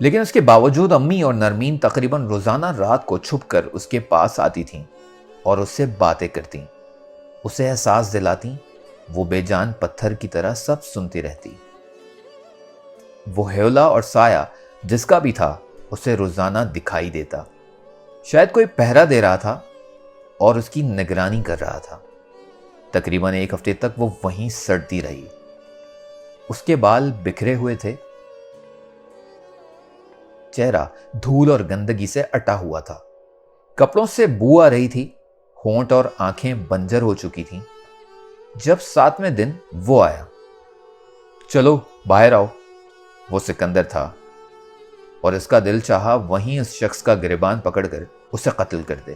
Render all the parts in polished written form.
لیکن اس کے باوجود امی اور نرمین تقریباً روزانہ رات کو چھپ کر اس کے پاس آتی تھیں اور اس سے باتیں کرتیں، اسے احساس دلاتی وہ بے جان پتھر کی طرح سب سنتی رہتی۔ وہ ہیولا اور سایہ جس کا بھی تھا اسے روزانہ دکھائی دیتا، شاید کوئی پہرا دے رہا تھا اور اس کی نگرانی کر رہا تھا۔ تقریباً 1 ہفتے تک وہ وہیں سڑتی رہی۔ اس کے بال بکھرے ہوئے تھے، چہرہ دھول اور گندگی سے اٹا ہوا تھا، کپڑوں سے بو آ رہی تھی، ہونٹ اور آنکھیں بنجر ہو چکی تھیں۔ جب 7ویں دن وہ آیا، چلو باہر آؤ، وہ سکندر تھا اور اس کا دل چاہا وہیں اس شخص کا گریبان پکڑ کر اسے قتل کر دے۔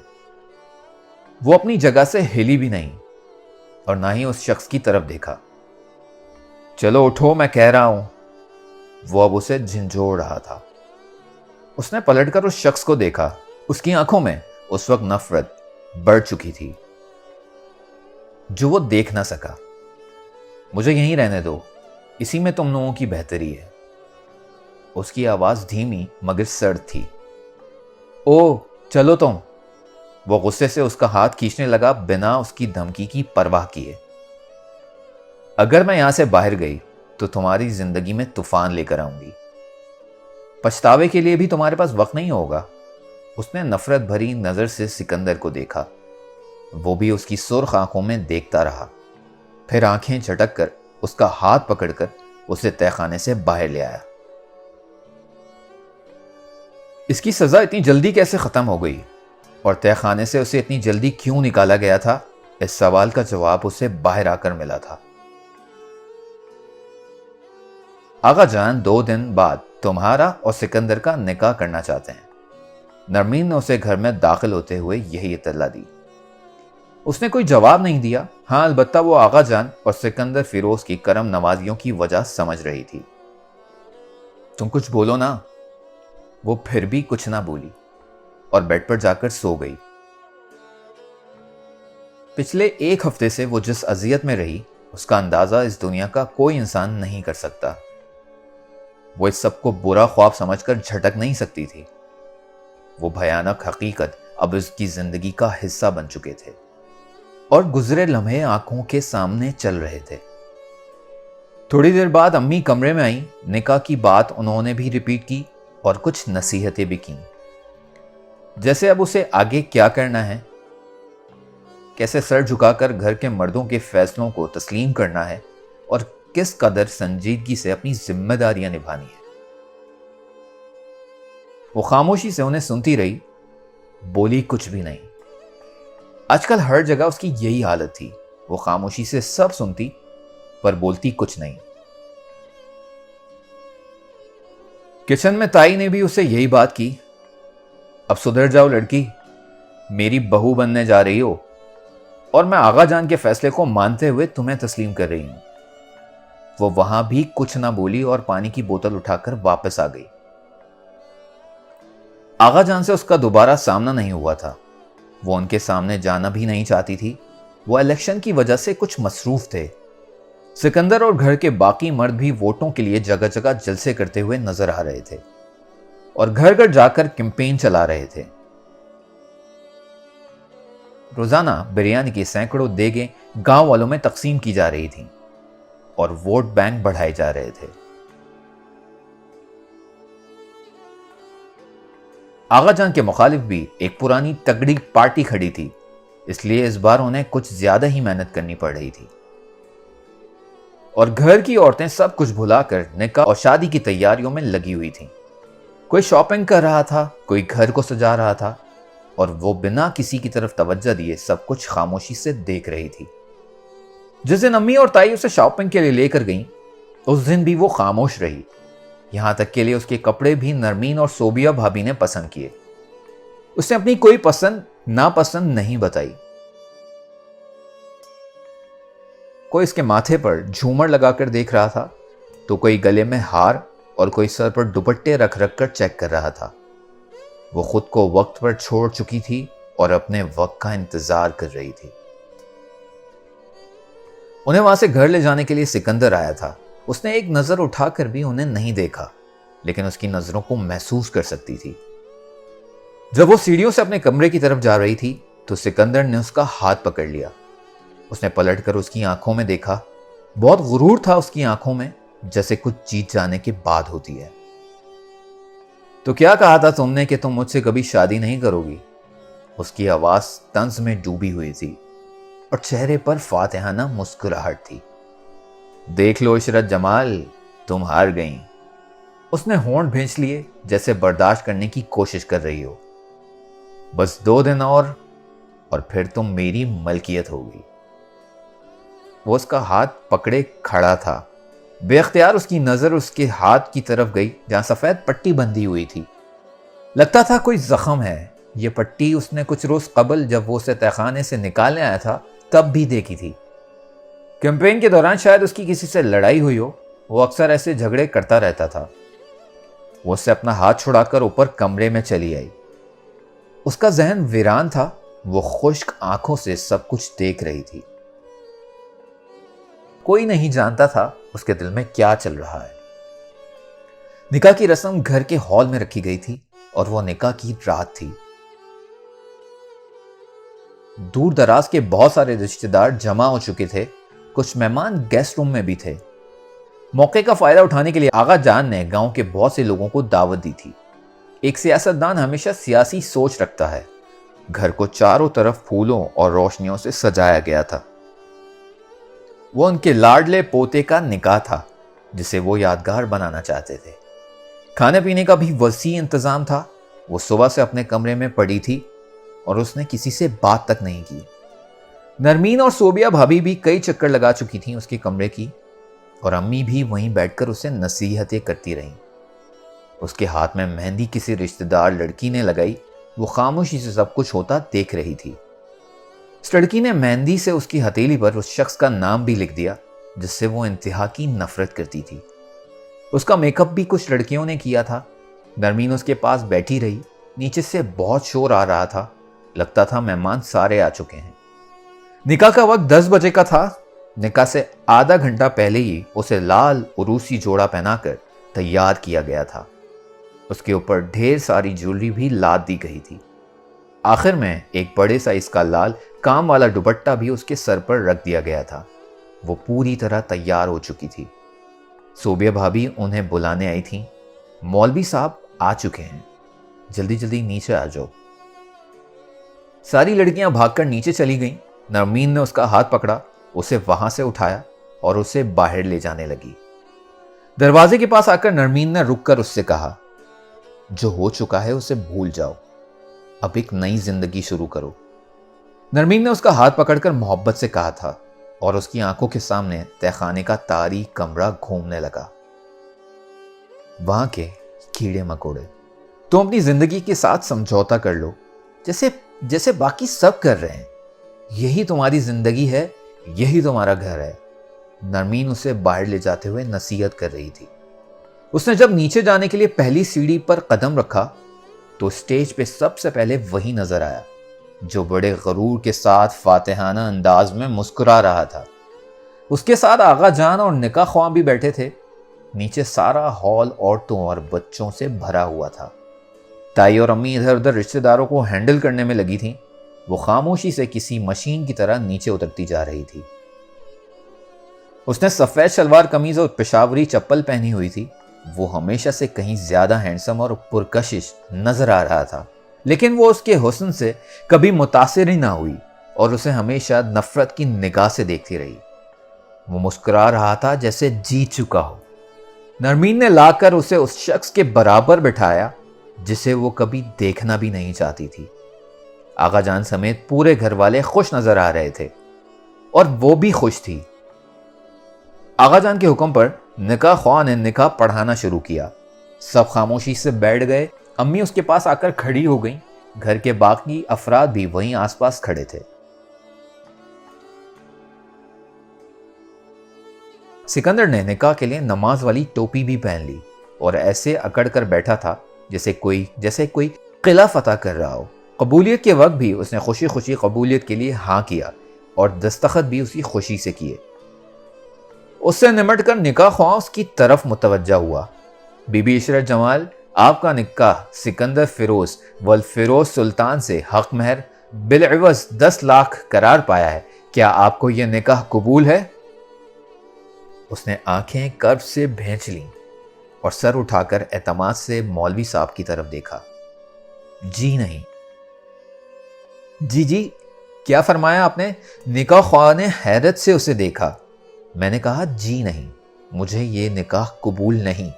وہ اپنی جگہ سے ہلی بھی نہیں اور نہ ہی اس شخص کی طرف دیکھا۔ چلو اٹھو، میں کہہ رہا ہوں۔ وہ اب اسے جھنجھوڑ رہا تھا۔ اس نے پلٹ کر اس شخص کو دیکھا، اس کی آنکھوں میں اس وقت نفرت بڑھ چکی تھی جو وہ دیکھ نہ سکا۔ مجھے یہیں رہنے دو، اسی میں تم لوگوں کی بہتری ہے۔ اس کی آواز دھیمی مگر سرد تھی۔ او چلو تم۔ وہ غصے سے اس کا ہاتھ کھینچنے لگا بنا اس کی دھمکی کی پرواہ کیے۔ اگر میں یہاں سے باہر گئی تو تمہاری زندگی میں طوفان لے کر آؤں گی، پچھتاوے کے لیے بھی تمہارے پاس وقت نہیں ہوگا۔ اس نے نفرت بھری نظر سے سکندر کو دیکھا، وہ بھی اس کی سرخ آنکھوں میں دیکھتا رہا، پھر آنکھیں چٹک کر اس کا ہاتھ پکڑ کر اسے تہہ خانے سے باہر لے آیا۔ اس کی سزا اتنی جلدی کیسے ختم ہو گئی اور تہہ خانے سے اسے اتنی جلدی کیوں نکالا گیا تھا؟ اس سوال کا جواب اسے باہر آ کر ملا تھا۔ آغا جان 2 دن بعد تمہارا اور سکندر کا نکاح کرنا چاہتے ہیں۔ نرمین نے اسے گھر میں داخل ہوتے ہوئے یہی اطلاع دی۔ اس نے کوئی جواب نہیں دیا، ہاں البتہ وہ آغا جان اور سکندر فیروز کی کرم نوازیوں کی وجہ سمجھ رہی تھی۔ تم کچھ بولو نا۔ وہ پھر بھی کچھ نہ بولی اور بیڈ پر جا کر سو گئی۔ پچھلے 1 ہفتے سے وہ جس اذیت میں رہی اس کا اندازہ اس دنیا کا کوئی انسان نہیں کر سکتا۔ وہ اس سب کو برا خواب سمجھ کر جھٹک نہیں سکتی تھی۔ وہ بھیانک حقیقت اب اس کی زندگی کا حصہ بن چکے تھے اور گزرے لمحے آنکھوں کے سامنے چل رہے تھے۔ تھوڑی دیر بعد امی کمرے میں آئیں، نکاح کی بات انہوں نے بھی ریپیٹ کی اور کچھ نصیحتیں بھی کیں، جیسے اب اسے آگے کیا کرنا ہے، کیسے سر جھکا کر گھر کے مردوں کے فیصلوں کو تسلیم کرنا ہے اور کس قدر سنجیدگی سے اپنی ذمہ داریاں نبھانی ہے۔ وہ خاموشی سے انہیں سنتی رہی، بولی کچھ بھی نہیں۔ آج کل ہر جگہ اس کی یہی حالت تھی، وہ خاموشی سے سب سنتی پر بولتی کچھ نہیں۔ کچن میں تائی نے بھی اسے یہی بات کی، اب سدھر جاؤ لڑکی، میری بہو بننے جا رہی ہو اور میں آغا جان کے فیصلے کو مانتے ہوئے تمہیں تسلیم کر رہی ہوں۔ وہ وہاں بھی کچھ نہ بولی اور پانی کی بوتل اٹھا کر واپس آ گئی۔ آغا جان سے اس کا دوبارہ سامنا نہیں ہوا تھا، وہ ان کے سامنے جانا بھی نہیں چاہتی تھی، وہ الیکشن کی وجہ سے کچھ مصروف تھے۔ سکندر اور گھر کے باقی مرد بھی ووٹوں کے لیے جگہ جگہ جلسے کرتے ہوئے نظر آ رہے تھے اور گھر گھر جا کر کیمپین چلا رہے تھے۔ روزانہ بریانی کی سینکڑوں دیگیں گاؤں والوں میں تقسیم کی جا رہی تھیں اور ووٹ بینک بڑھائے جا رہے تھے۔ آغا جان کے مخالف بھی ایک پرانی تگڑی پارٹی کھڑی تھی، اس لیے اس بار انہیں کچھ زیادہ ہی محنت کرنی پڑ رہی تھی اور گھر کی عورتیں سب کچھ بھلا کر نکاح اور شادی کی تیاریوں میں لگی ہوئی تھیں۔ کوئی شاپنگ کر رہا تھا، کوئی گھر کو سجا رہا تھا اور وہ بنا کسی کی طرف توجہ دیے سب کچھ خاموشی سے دیکھ رہی تھی۔ جس دن امی اور تائی اسے شاپنگ کے لیے لے کر گئیں، اس دن بھی وہ خاموش رہی، یہاں تک کے لیے اس کے کپڑے بھی نرمین اور صوبیہ بھابی نے پسند کیے۔ اس نے اپنی کوئی پسند ناپسند نہیں بتائی۔ کوئی اس کے ماتھے پر جھومر لگا کر دیکھ رہا تھا تو کوئی گلے میں ہار اور کوئی سر پر دوپٹے رکھ رکھ کر چیک کر رہا تھا۔ وہ خود کو وقت پر چھوڑ چکی تھی اور اپنے وقت کا انتظار کر رہی تھی۔ انہیں وہاں سے گھر لے جانے کے لیے سکندر آیا تھا۔ اس نے ایک نظر اٹھا کر بھی انہیں نہیں دیکھا، لیکن اس کی نظروں کو محسوس کر سکتی تھی۔ جب وہ سیڑھیوں سے اپنے کمرے کی طرف جا رہی تھی تو سکندر نے اس کا ہاتھ پکڑ لیا۔ اس نے پلٹ کر اس کی آنکھوں میں دیکھا۔ بہت غرور تھا اس کی آنکھوں میں، جیسے کچھ جیت جانے کے بعد ہوتی ہے۔ تو کیا کہا تھا تم نے کہ تم مجھ سے کبھی شادی نہیں کرو گی؟ اس کی آواز طنز میں ڈوبی ہوئی تھی اور چہرے پر فاتحانہ مسکراہٹ تھی۔ دیکھ لو عشرت جمال، تم ہار گئیں۔ اس نے ہونٹ بھینچ لیے جیسے برداشت کرنے کی کوشش کر رہی ہو۔ بس 2 دن اور پھر تم میری ملکیت ہوگی۔ وہ اس کا ہاتھ پکڑے کھڑا تھا۔ بے اختیار اس کی نظر اس کے ہاتھ کی طرف گئی جہاں سفید پٹی بندھی ہوئی تھی۔ لگتا تھا کوئی زخم ہے۔ یہ پٹی اس نے کچھ روز قبل جب وہ اسے تہخانے سے نکالنے آیا تھا تب بھی دیکھی تھی۔ کیمپین کے دوران شاید اس کی کسی سے لڑائی ہوئی ہو۔ وہ اکثر ایسے جھگڑے کرتا رہتا تھا۔ وہ اس سے اپنا ہاتھ چھڑا کر اوپر کمرے میں چلی آئی۔ اس کا ذہن ویران تھا۔ وہ خشک آنکھوں سے سب کچھ دیکھ رہی تھی۔ کوئی نہیں جانتا تھا اس کے دل میں کیا چل رہا ہے۔ نکاح کی رسم گھر کے ہال میں رکھی گئی تھی اور وہ نکاح کی رات تھی۔ دور دراز کے بہت سارے رشتہ دار جمع ہو چکے تھے۔ کچھ مہمان گیسٹ روم میں بھی تھے۔ موقع کا فائدہ اٹھانے کے لیے آغا جان نے گاؤں کے بہت سے لوگوں کو دعوت دی تھی۔ ایک سیاستدان ہمیشہ سیاسی سوچ رکھتا ہے۔ گھر کو چاروں طرف پھولوں اور روشنیوں سے سجایا گیا تھا۔ وہ ان کے لاڈلے پوتے کا نکاح تھا جسے وہ یادگار بنانا چاہتے تھے۔ کھانے پینے کا بھی وسیع انتظام تھا۔ وہ صبح سے اپنے کمرے میں پڑی تھی اور اس نے کسی سے بات تک نہیں کی۔ نرمین اور صوبیہ بھابھی بھی کئی چکر لگا چکی تھیں اس کے کمرے کی، اور امی بھی وہیں بیٹھ کر اسے نصیحتیں کرتی رہیں۔ اس کے ہاتھ میں مہندی کسی رشتہ دار لڑکی نے لگائی۔ وہ خاموشی سے سب کچھ ہوتا دیکھ رہی تھی۔ اس لڑکی نے مہندی سے اس کی ہتھیلی پر اس شخص کا نام بھی لکھ دیا جس سے وہ انتہا کی نفرت کرتی تھی۔ اس کا میک اپ بھی کچھ لڑکیوں نے کیا تھا۔ نرمین اس کے پاس بیٹھی رہی۔ نیچے سے بہت شور آ رہا تھا۔ لگتا تھا مہمان سارے آ چکے ہیں۔ نکاح کا وقت 10 بجے کا تھا۔ نکاح سے آدھا گھنٹہ پہلے ہی اسے لال عروسی جوڑا پہنا کر تیار کیا گیا تھا۔ اس کے اوپر ڈھیر ساری جویلری بھی لاد دی گئی تھی۔ آخر میں ایک بڑے سائز کا لال کام والا دوپٹہ بھی اس کے سر پر رکھ دیا گیا تھا۔ وہ پوری طرح تیار ہو چکی تھی۔ صوبیہ بھابھی انہیں بلانے آئی تھیں۔ مولوی صاحب آ چکے ہیں، جلدی جلدی نیچے آ جاؤ۔ ساری لڑکیاں بھاگ کر نیچے چلی گئیں۔ نرمین نے اس کا ہاتھ پکڑا، اسے وہاں سے اٹھایا اور اسے باہر لے جانے لگی۔ دروازے کے پاس آ کر نرمین نے رک کر اس سے کہا، جو ہو چکا ہے اسے بھول جاؤ، اب ایک نئی زندگی شروع کرو۔ نرمین نے اس کا ہاتھ پکڑ کر محبت سے کہا تھا، اور اس کی آنکھوں کے سامنے تہخانے کا تاریک کمرہ گھومنے لگا۔ وہاں کے کیڑے مکوڑے، تم اپنی زندگی کے ساتھ سمجھوتا کر لو جیسے باقی سب کر رہے ہیں۔ یہی تمہاری زندگی ہے، یہی تمہارا گھر ہے۔ نرمین اسے باہر لے جاتے ہوئے نصیحت کر رہی تھی۔ اس نے جب نیچے جانے کے لیے پہلی سیڑھی پر قدم رکھا تو اسٹیج پہ سب سے پہلے وہی نظر آیا جو بڑے غرور کے ساتھ فاتحانہ انداز میں مسکرا رہا تھا۔ اس کے ساتھ آغا جان اور نکاح خواں بھی بیٹھے تھے۔ نیچے سارا ہال عورتوں اور بچوں سے بھرا ہوا تھا۔ تائی اور امی ادھر ادھر رشتہ داروں کو ہینڈل کرنے میں لگی تھیں۔ وہ خاموشی سے کسی مشین کی طرح نیچے اترتی جا رہی تھی۔ اس نے سفید شلوار قمیض اور پشاوری چپل پہنی ہوئی تھی۔ وہ ہمیشہ سے کہیں زیادہ ہینڈسم اور پرکشش نظر آ رہا تھا، لیکن وہ اس کے حسن سے کبھی متاثر ہی نہ ہوئی اور اسے ہمیشہ نفرت کی نگاہ سے دیکھتی رہی۔ وہ مسکرا رہا تھا جیسے جیت چکا ہو۔ نرمین نے لا کر اسے اس شخص کے برابر بٹھایا جسے وہ کبھی دیکھنا بھی نہیں چاہتی تھی۔ آغا جان سمیت پورے گھر والے خوش نظر آ رہے تھے اور وہ بھی خوش تھی۔ آغا جان کے حکم پر نکاح خواہ نے نکاح پڑھانا شروع کیا۔ سب خاموشی سے بیٹھ گئے۔ امی اس کے پاس آ کر کھڑی ہو گئیں۔ گھر کے باقی افراد بھی وہیں آس پاس کھڑے تھے۔ سکندر نے نکاح کے لیے نماز والی ٹوپی بھی پہن لی اور ایسے اکڑ کر بیٹھا تھا جیسے کوئی قلعہ فتح کر رہا ہو۔ قبولیت کے وقت بھی اس نے خوشی خوشی قبولیت کے لیے ہاں کیا اور دستخط بھی اسی خوشی سے کیے۔ اس سے نمٹ کر نکاح خواہ اس کی طرف متوجہ ہوا۔ بی بی عشرت جمال، آپ کا نکاح سکندر فیروز والفیروز سلطان سے حق مہر بالعوض 10 لاکھ قرار پایا ہے، کیا آپ کو یہ نکاح قبول ہے؟ اس نے آنکھیں کرب سے بھینچ لیں اور سر اٹھا کر اعتماد سے مولوی صاحب کی طرف دیکھا۔ جی نہیں۔ جی کیا فرمایا آپ نے؟ نکاح خواہ نے حیرت سے اسے دیکھا۔ میں نے کہا جی نہیں، مجھے یہ نکاح قبول نہیں۔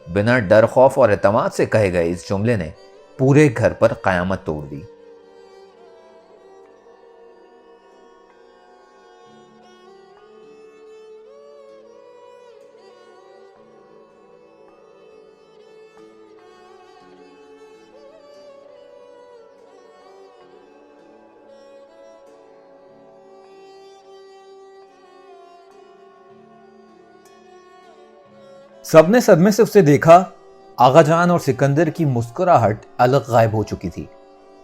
بنا ڈر خوف اور اعتماد سے کہے گئے اس جملے نے پورے گھر پر قیامت توڑ دی۔ سب نے صدمے سے اسے دیکھا۔ آغا جان اور سکندر کی مسکراہٹ الگ غائب ہو چکی تھی۔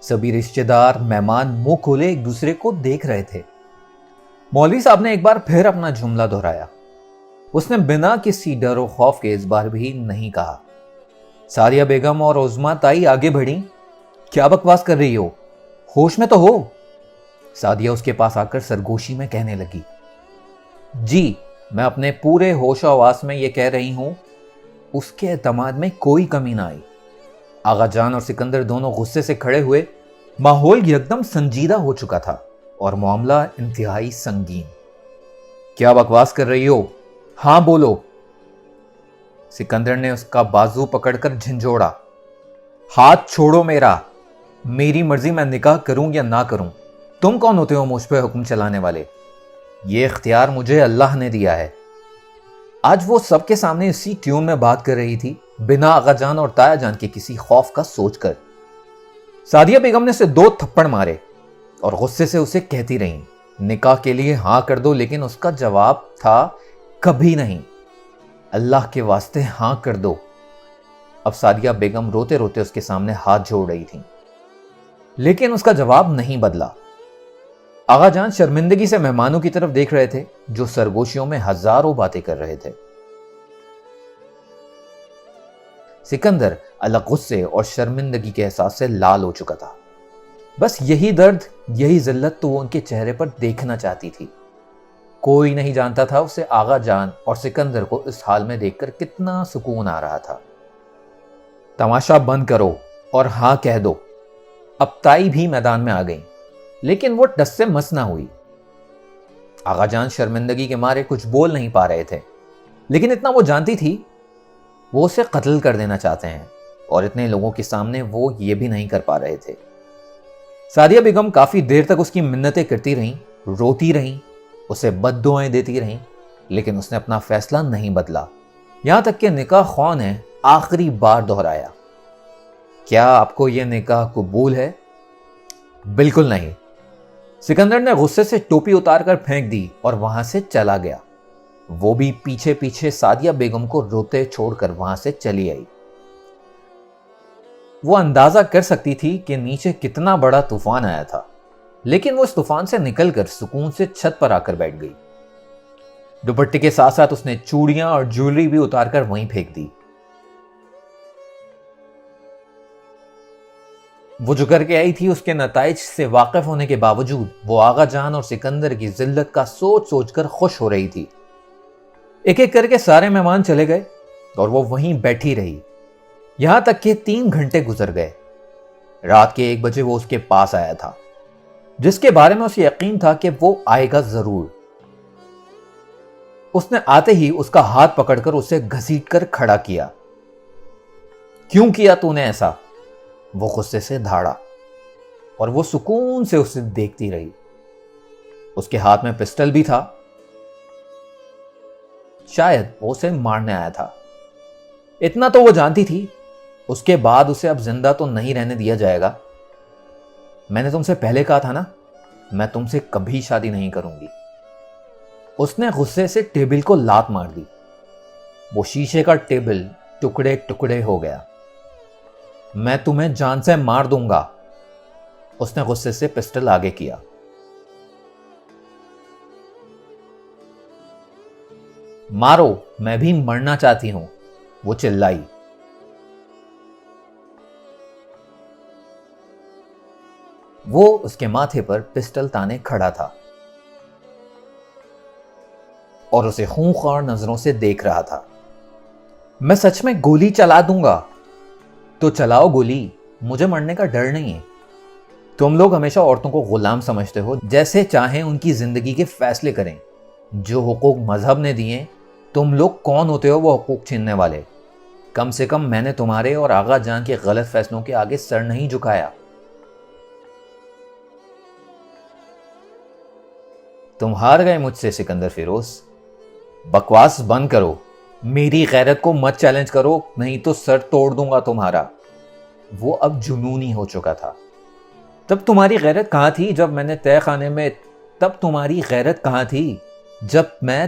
سبھی رشتہ دار مہمان منہ کھولے ایک دوسرے کو دیکھ رہے تھے۔ مولوی صاحب نے ایک بار پھر اپنا جملہ دہرایا۔ اس نے بنا کسی ڈر و خوف کے اس بار بھی نہیں کہا۔ ساریہ بیگم اور عظما تائی آگے بڑھیں۔ کیا بکواس کر رہی ہو؟ ہوش میں تو ہو؟ سعدیہ اس کے پاس آ کر سرگوشی میں کہنے لگی۔ جی، میں اپنے پورے ہوش و حواس میں یہ کہہ رہی ہوں، اس کے اعتماد میں کوئی کمی نہ آئی۔ آغا جان اور سکندر دونوں غصے سے کھڑے ہوئے۔ ماحول یکدم سنجیدہ ہو چکا تھا اور معاملہ انتہائی سنگین۔ کیا بکواس کر رہی ہو؟ ہاں بولو۔ سکندر نے اس کا بازو پکڑ کر جھنجھوڑا۔ ہاتھ چھوڑو میرا، میری مرضی میں نکاح کروں یا نہ کروں، تم کون ہوتے ہو مجھ پہ حکم چلانے والے؟ یہ اختیار مجھے اللہ نے دیا ہے۔ آج وہ سب کے سامنے اسی ٹیون میں بات کر رہی تھی، بنا آغا جان اور تایا جان کے کسی خوف کا سوچ کر۔ سعدیہ بیگم نے اسے 2 تھپڑ مارے اور غصے سے اسے کہتی رہیں، نکاح کے لیے ہاں کر دو، لیکن اس کا جواب تھا کبھی نہیں۔ اللہ کے واسطے ہاں کر دو۔ اب سعدیہ بیگم روتے روتے اس کے سامنے ہاتھ جوڑ رہی تھیں، لیکن اس کا جواب نہیں بدلا۔ آغا جان شرمندگی سے مہمانوں کی طرف دیکھ رہے تھے جو سرگوشیوں میں ہزاروں باتیں کر رہے تھے۔ سکندر الگ غصے اور شرمندگی کے احساس سے لال ہو چکا تھا۔ بس یہی درد، یہی ذلت تو وہ ان کے چہرے پر دیکھنا چاہتی تھی۔ کوئی نہیں جانتا تھا اسے آغا جان اور سکندر کو اس حال میں دیکھ کر کتنا سکون آ رہا تھا۔ تماشا بند کرو اور ہاں کہہ دو۔ اب تائی بھی میدان میں آ گئیں، لیکن وہ ٹس سے مس نہ ہوئی۔ آغا جان شرمندگی کے مارے کچھ بول نہیں پا رہے تھے، لیکن اتنا وہ جانتی تھی وہ اسے قتل کر دینا چاہتے ہیں، اور اتنے لوگوں کے سامنے وہ یہ بھی نہیں کر پا رہے تھے۔ سعدیہ بیگم کافی دیر تک اس کی منتیں کرتی رہیں، روتی رہیں، اسے بد دعائیں دیتی رہیں، لیکن اس نے اپنا فیصلہ نہیں بدلا۔ یہاں تک کہ نکاح خواہ نے آخری بار دہرایا، کیا آپ کو یہ نکاح قبول ہے؟ بالکل نہیں۔ سکندر نے غصے سے ٹوپی اتار کر پھینک دی اور وہاں سے چلا گیا۔ وہ بھی پیچھے پیچھے سعدیہ بیگم کو روتے چھوڑ کر وہاں سے چلی آئی۔ وہ اندازہ کر سکتی تھی کہ نیچے کتنا بڑا طوفان آیا تھا، لیکن وہ اس طوفان سے نکل کر سکون سے چھت پر آ کر بیٹھ گئی۔ دوپٹے کے ساتھ ساتھ اس نے چوڑیاں اور جویلری بھی اتار کر وہیں پھینک دی۔ وہ جو کر کے آئی تھی اس کے نتائج سے واقف ہونے کے باوجود وہ آغا جان اور سکندر کی ذلت کا سوچ سوچ کر خوش ہو رہی تھی۔ ایک ایک کر کے سارے مہمان چلے گئے اور وہ وہیں بیٹھی رہی، یہاں تک کہ 3 گھنٹے گزر گئے۔ رات کے 1 بجے وہ اس کے پاس آیا تھا، جس کے بارے میں اسے یقین تھا کہ وہ آئے گا ضرور۔ اس نے آتے ہی اس کا ہاتھ پکڑ کر اسے گھسیٹ کر کھڑا کیا۔ کیوں کیا تو نے ایسا؟ وہ غصے سے دھاڑا اور وہ سکون سے اسے دیکھتی رہی۔ اس کے ہاتھ میں پسٹل بھی تھا، شاید وہ اسے مارنے آیا تھا۔ اتنا تو وہ جانتی تھی، اس کے بعد اسے اب زندہ تو نہیں رہنے دیا جائے گا۔ میں نے تم سے پہلے کہا تھا نا، میں تم سے کبھی شادی نہیں کروں گی۔ اس نے غصے سے ٹیبل کو لات مار دی۔ وہ شیشے کا ٹیبل ٹکڑے ٹکڑے ہو گیا۔ میں تمہیں جان سے مار دوں گا، اس نے غصے سے پسٹل آگے کیا۔ مارو، میں بھی مرنا چاہتی ہوں، وہ چلائی۔ وہ اس کے ماتھے پر پسٹل تانے کھڑا تھا اور اسے خونخوار نظروں سے دیکھ رہا تھا۔ میں سچ میں گولی چلا دوں گا۔ تو چلاؤ گولی، مجھے مرنے کا ڈر نہیں ہے۔ تم لوگ ہمیشہ عورتوں کو غلام سمجھتے ہو، جیسے چاہیں ان کی زندگی کے فیصلے کریں۔ جو حقوق مذہب نے دیے، تم لوگ کون ہوتے ہو وہ حقوق چھیننے والے؟ کم سے کم میں نے تمہارے اور آغا جان کے غلط فیصلوں کے آگے سر نہیں جھکایا۔ تم ہار گئے مجھ سے سکندر فیروز۔ بکواس بند کرو، میری غیرت کو مت چیلنج کرو، نہیں تو سر توڑ دوں گا تمہارا۔ وہ اب جنونی ہو چکا تھا۔ تب تمہاری غیرت کہاں تھی جب میں نے تہہ خانے میں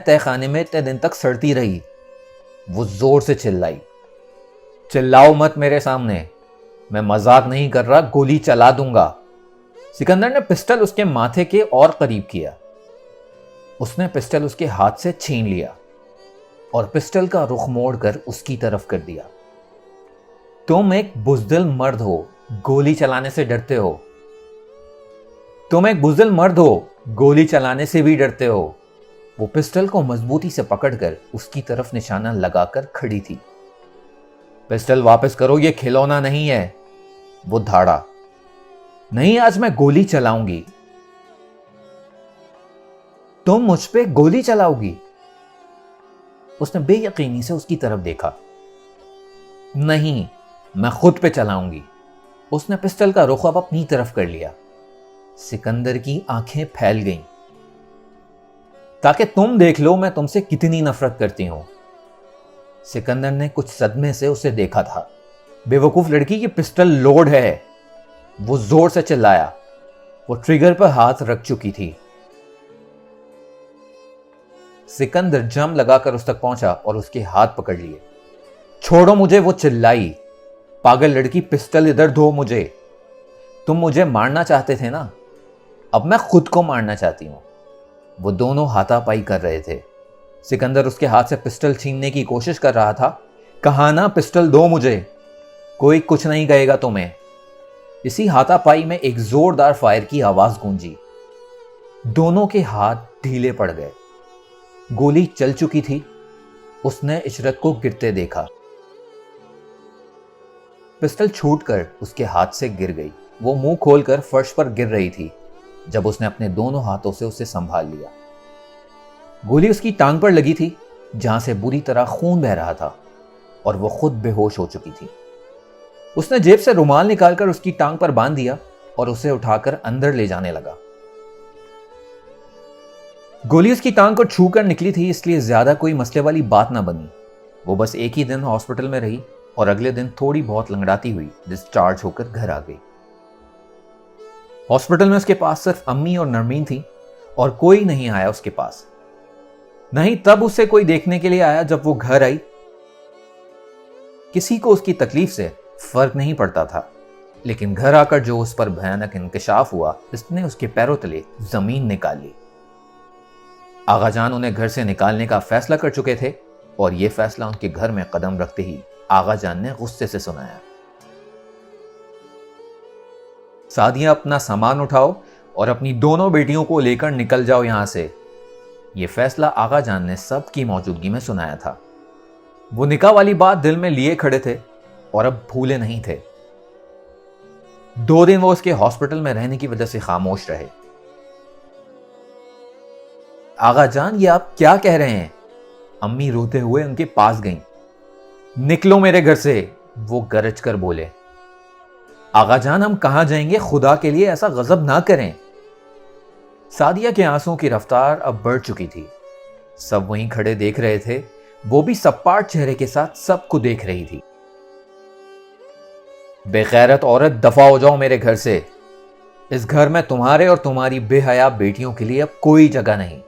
تہہ خانے میں اتنے دن تک سڑتی رہی؟ وہ زور سے چلائی۔ چلاؤ مت میرے سامنے، میں مذاق نہیں کر رہا، گولی چلا دوں گا۔ سکندر نے پسٹل اس کے ماتھے کے اور قریب کیا۔ اس نے پسٹل اس کے ہاتھ سے چھین لیا اور پسٹل کا رخ موڑ کر اس کی طرف کر دیا۔ تم ایک بزدل مرد ہو، گولی چلانے سے ڈرتے ہو۔ تم ایک بزدل مرد ہو، گولی چلانے سے بھی ڈرتے ہو۔ وہ پسٹل کو مضبوطی سے پکڑ کر اس کی طرف نشانہ لگا کر کھڑی تھی۔ پسٹل واپس کرو، یہ کھلونا نہیں ہے۔ وہ دھاڑا۔ نہیں، آج میں گولی چلاؤں گی۔ تم مجھ پہ گولی چلاؤ گی؟ اس نے بے یقینی سے اس کی طرف دیکھا۔ نہیں، میں خود پہ چلاؤں گی۔ اس نے پسٹل کا رخ اب اپنی طرف کر لیا۔ سکندر کی آنکھیں پھیل گئیں۔ تاکہ تم دیکھ لو میں تم سے کتنی نفرت کرتی ہوں۔ سکندر نے کچھ صدمے سے اسے دیکھا تھا۔ بے وقوف لڑکی، یہ پسٹل لوڈ ہے۔ وہ زور سے چلایا۔ وہ ٹریگر پر ہاتھ رکھ چکی تھی۔ سکندر جم لگا کر اس تک پہنچا اور اس کے ہاتھ پکڑ لیے۔ چھوڑو مجھے، وہ چلائی۔ پاگل لڑکی، پسٹل ادھر دو مجھے۔ تم مجھے مارنا چاہتے تھے نا، اب میں خود کو مارنا چاہتی ہوں۔ وہ دونوں ہاتھا پائی کر رہے تھے۔ سکندر اس کے ہاتھ سے پسٹل چھیننے کی کوشش کر رہا تھا۔ کہا نا پسٹل دو مجھے، کوئی کچھ نہیں کہے گا تمہیں۔ اسی ہاتھا پائی میں ایک زوردار فائر کی آواز گونجی۔ دونوں کے ہاتھ ڈھیلے پڑ گئے۔ گولی چل چکی تھی۔ اس نے عشرت کو گرتے دیکھا۔ پسٹل چھوٹ کر اس کے ہاتھ سے گر گئی۔ وہ منہ کھول کر فرش پر گر رہی تھی جب اس نے اپنے دونوں ہاتھوں سے اسے سنبھال لیا۔ گولی اس کی ٹانگ پر لگی تھی جہاں سے بری طرح خون بہ رہا تھا اور وہ خود بے ہوش ہو چکی تھی۔ اس نے جیب سے رومال نکال کر اس کی ٹانگ پر باندھ دیا اور اسے اٹھا کر اندر لے جانے لگا۔ گولی اس کی ٹانگ کو چھو کر نکلی تھی، اس لیے زیادہ کوئی مسئلے والی بات نہ بنی۔ وہ بس ایک ہی دن ہاسپٹل میں رہی اور اگلے دن تھوڑی بہت لنگڑاتی ہوئی ڈسچارج ہو کر گھر آ گئی۔ ہاسپٹل میں اس کے پاس صرف امی اور نرمین تھی اور کوئی نہیں آیا اس کے پاس۔ نہیں تب اسے کوئی دیکھنے کے لیے آیا جب وہ گھر آئی۔ کسی کو اس کی تکلیف سے فرق نہیں پڑتا تھا، لیکن گھر آ کر جو اس پر بھیانک انکشاف ہوا، اس نے اس کے پیروں تلے زمین نکال لی۔ آغا جان انہیں گھر سے نکالنے کا فیصلہ کر چکے تھے اور یہ فیصلہ ان کے گھر میں قدم رکھتے ہی آغا جان نے غصے سے سنایا۔ سعدیہ، اپنا سامان اٹھاؤ اور اپنی دونوں بیٹیوں کو لے کر نکل جاؤ یہاں سے۔ یہ فیصلہ آغا جان نے سب کی موجودگی میں سنایا تھا۔ وہ نکاح والی بات دل میں لیے کھڑے تھے اور اب بھولے نہیں تھے۔ 2 دن وہ اس کے ہاسپٹل میں رہنے کی وجہ سے خاموش رہے۔ آغا جان، یہ آپ کیا کہہ رہے ہیں؟ امی روتے ہوئے ان کے پاس گئیں۔ نکلو میرے گھر سے، وہ گرج کر بولے۔ آغا جان، ہم کہاں جائیں گے؟ خدا کے لیے ایسا غضب نہ کریں۔ سعدیہ کے آنسوں کی رفتار اب بڑھ چکی تھی۔ سب وہیں کھڑے دیکھ رہے تھے۔ وہ بھی سپاٹ چہرے کے ساتھ سب کو دیکھ رہی تھی۔ بے غیرت عورت، دفع ہو جاؤ میرے گھر سے۔ اس گھر میں تمہارے اور تمہاری بے حیا بیٹیوں کے لیے اب کوئی جگہ نہیں۔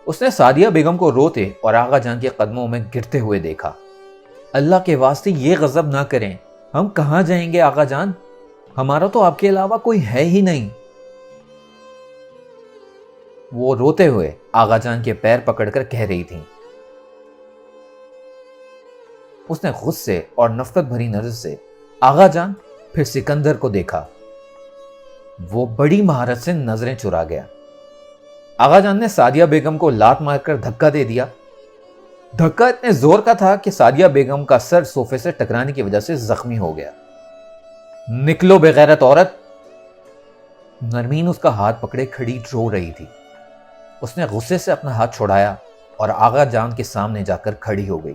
اس نے سعدیہ بیگم کو روتے اور آغا جان کے قدموں میں گرتے ہوئے دیکھا۔ اللہ کے واسطے یہ غضب نہ کریں، ہم کہاں جائیں گے آغا جان؟ ہمارا تو آپ کے علاوہ کوئی ہے ہی نہیں۔ وہ روتے ہوئے آغا جان کے پیر پکڑ کر کہہ رہی تھیں، اس نے غصے اور نفرت بھری نظر سے آغا جان پھر سکندر کو دیکھا۔ وہ بڑی مہارت سے نظریں چرا گیا۔ آغا جان نے سعدیہ بیگم کو لات مار کر دھکا دے دیا۔ دھکا اتنے زور کا تھا کہ سعدیہ بیگم کا سر صوفے سے ٹکرانے کی وجہ سے زخمی ہو گیا۔ نکلو بے غیرت عورت! نرمین اس کا ہاتھ پکڑے کھڑی رو رہی تھی۔ اس نے غصے سے اپنا ہاتھ چھڑایا اور آغا جان کے سامنے جا کر کھڑی ہو گئی۔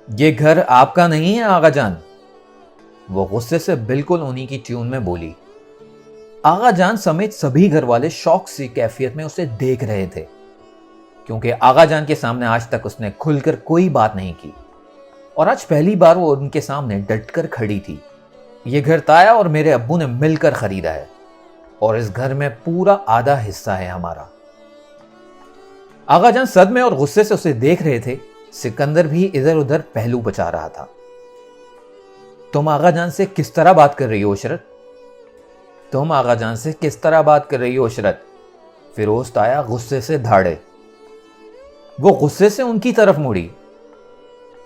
یہ گھر آپ کا نہیں ہے آغا جان، وہ غصے سے بالکل انہی کی ٹیون میں بولی۔ آغا جان سمیت سبھی گھر والے شوق سی کیفیت میں اسے دیکھ رہے تھے، کیونکہ آغا جان کے سامنے آج تک اس نے کھل کر کوئی بات نہیں کی، اور آج پہلی بار وہ ان کے سامنے ڈٹ کر کھڑی تھی۔ یہ گھر تایا اور میرے ابو نے مل کر خریدا ہے، اور اس گھر میں پورا آدھا حصہ ہے ہمارا۔ آغا جان صدمے اور غصے سے اسے دیکھ رہے تھے۔ سکندر بھی ادھر ادھر پہلو بچا رہا تھا۔ تم آغا جان سے کس طرح بات کر رہی ہو عشرت؟ تم آغا جان سے کس طرح بات کر رہی ہو عشرت؟ فیروز تایا غصے سے دھاڑے۔ وہ غصے سے ان کی طرف مڑی۔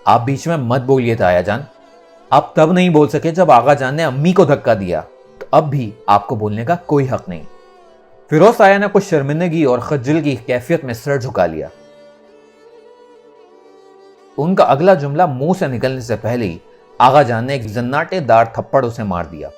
آپ بیچ میں مت بولیے تایا جان، آپ تب نہیں بول سکے جب آغا جان نے امی کو دھکا دیا، تو اب بھی آپ کو بولنے کا کوئی حق نہیں۔ فیروز تایا نے کچھ شرمندگی اور خجل کی کیفیت میں سر جھکا لیا۔ ان کا اگلا جملہ منہ سے نکلنے سے پہلے ہی آغا جان نے ایک زناٹے دار تھپڑ اسے مار دیا۔